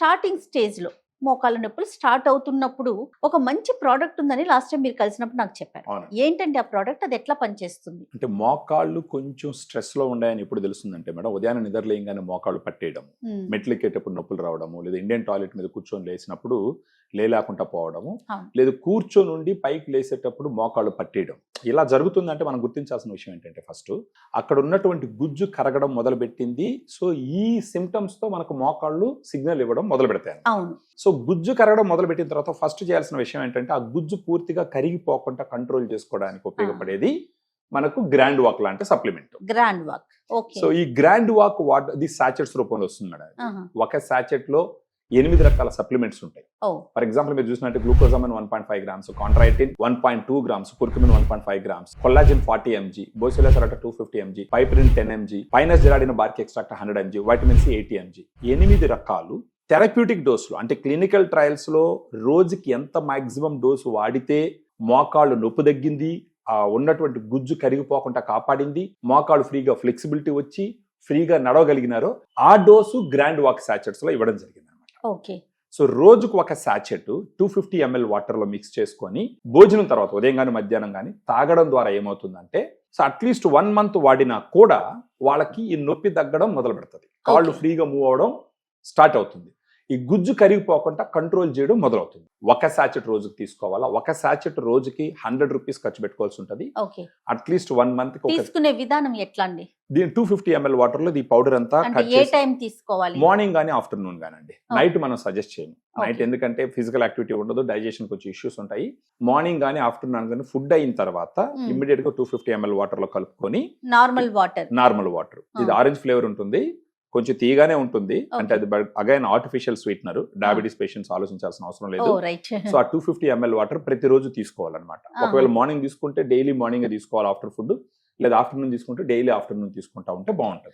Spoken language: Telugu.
స్టార్టింగ్ స్టేజ్లో మోకాళ్ళ నొప్పులు స్టార్ట్ అవుతున్నప్పుడు ఒక మంచి ప్రోడక్ట్ ఉందని లాస్ట్ టైం మీరు కలిసినప్పుడు నాకు చెప్పారు. అవును. ఏంటంటే ఆ ప్రోడక్ట్ అది ఎట్లా పనిచేస్తుంది? అంటే మోకాళ్ళు కొంచెం స్ట్రెస్ లో ఉన్నాయని ఎప్పుడు తెలుస్తుందంటే మేడం, ఉదయాన్నే నిద్రలేయంగానే మోకాళ్ళు పట్టేయడం, మెట్లు ఎక్కేటప్పుడు నొప్పులు రావడము, లేదా ఇండియన్ టాయిలెట్ మీద కూర్చొని లేచినప్పుడు లేకుండా పోవడము, అవును. లేదా కూర్చొని ఉండి పైకి లేసేటప్పుడు మోకాళ్ళు పట్టేయడం. ఇలా జరుగుతుందంటే మనం గుర్తించాల్సిన విషయం ఏంటంటే, ఫస్ట్ అక్కడ ఉన్నటువంటి గుజ్జు కరగడం మొదలు పెట్టింది. సో ఈ సిమ్టమ్స్ తో మనకు మోకాళ్ళు సిగ్నల్ ఇవ్వడం మొదలు పెడతాయి. అవును. సో గుజ్జు కరగడం మొదలు పెట్టిన తర్వాత ఫస్ట్ చేయాల్సిన విషయం ఏంటంటే, ఆ గుజ్జు పూర్తిగా కరిగిపోకుండా కంట్రోల్ చేసుకోవడానికి ఉపయోగపడేది మనకు గ్రాండ్ వాక్ లాంటి supplement. Grand walk. Okay. So ఈ గ్రాండ్ వాక్ ఇది సాచెట్స్ రూపంలో వస్తుంది మేడం. ఒక సాచెట్ లో 8 రకాల సప్లిమెంట్స్ ఉంటాయి. ఫర్ ఎగ్జాంపుల్ మీరు చూసినట్టు glucosamine 1.5 grams, chondroitin 1.2 grams, curcumin 1.5 grams, collagen 40 mg, boswellia serrata 250 mg, piperine 10 mg, pinus gerardiana bark extract 100 mg, vitamin C 80 mg. 8 రకాలు థెరప్యూటిక్ డోసులు, అంటే క్లినికల్ ట్రయల్స్ లో రోజుకి ఎంత మాక్సిమం డోసు వాడితే మోకాళ్ళు నొప్పి తగ్గింది, ఉన్నటువంటి గుజ్జు కరిగిపోకుండా కాపాడింది, మోకాళ్ళు ఫ్రీగా ఫ్లెక్సిబిలిటీ వచ్చి ఫ్రీగా నడవగలిగినారో ఆ డోసు గ్రాండ్ వాక్ సాచెట్స్ లో ఇవ్వడం జరిగింది అనమాట. ఓకే. సో రోజుకు ఒక సాచెట్ 250 ml వాటర్ లో మిక్స్ చేసుకొని భోజనం తర్వాత ఉదయం కానీ మధ్యాహ్నం కానీ తాగడం ద్వారా ఏమవుతుందంటే, సో అట్లీస్ట్ 1 month వాడినా కూడా వాళ్ళకి ఈ నొప్పి తగ్గడం మొదలు పెడుతుంది, కాళ్ళు ఫ్రీగా మూవ్ అవడం స్టార్ట్ అవుతుంది, ఈ గుజ్జు కరిగిపోకుండా కంట్రోల్ చేయడం మొదలవుతుంది. ఒక సాచెట్ రోజుకి తీసుకోవాలా, ఒక సాచెట్ రోజుకి 100 రూపీస్ ఖర్చు పెట్టుకోవాల్సి ఉంటుంది. అట్లీస్ట్ 1 month తీసుకునే విధానం ఎట్లా అండి? దీని 250 ml వాటర్ లో ఈ పౌడర్ అంతా ఏ టైం తీసుకోవాలి? మార్నింగ్ గానీ ఆఫ్టర్నూన్ గానండి. నైట్ మనం సజెస్ట్ చేయము. నైట్ ఎందుకంటే ఫిజికల్ యాక్టివిటీ ఉండదు, డైజెషన్ కొంచెం ఇష్యూస్ ఉంటాయి. మార్నింగ్ గానీ ఆఫ్టర్నూన్ గానీ ఫుడ్ అయిన తర్వాత ఇమ్మీడియట్ గా 250 ml వాటర్ లో కలుపుకొని, నార్మల్ వాటర్, ఇది ఆరెంజ్ ఫ్లేవర్ ఉంటుంది, కొంచెం తీయగానే ఉంటుంది, అంటే అది again artificial sweetener, diabetes patients ఆలోచించాల్సిన అవసరం లేదు. సో ఆ 250 ml వాటర్ ప్రతిరోజు తీసుకోవాలన్నమాట. ఒకవేళ మార్నింగ్ తీసుకుంటే డైలీ మార్నింగ్ తీసుకోవాలి ఆఫ్టర్ ఫుడ్, లేదా ఆఫ్టర్నూన్ తీసుకుంటే డైలీ ఆఫ్టర్నూన్ తీసుకుంటా ఉంటే బాగుంటుంది.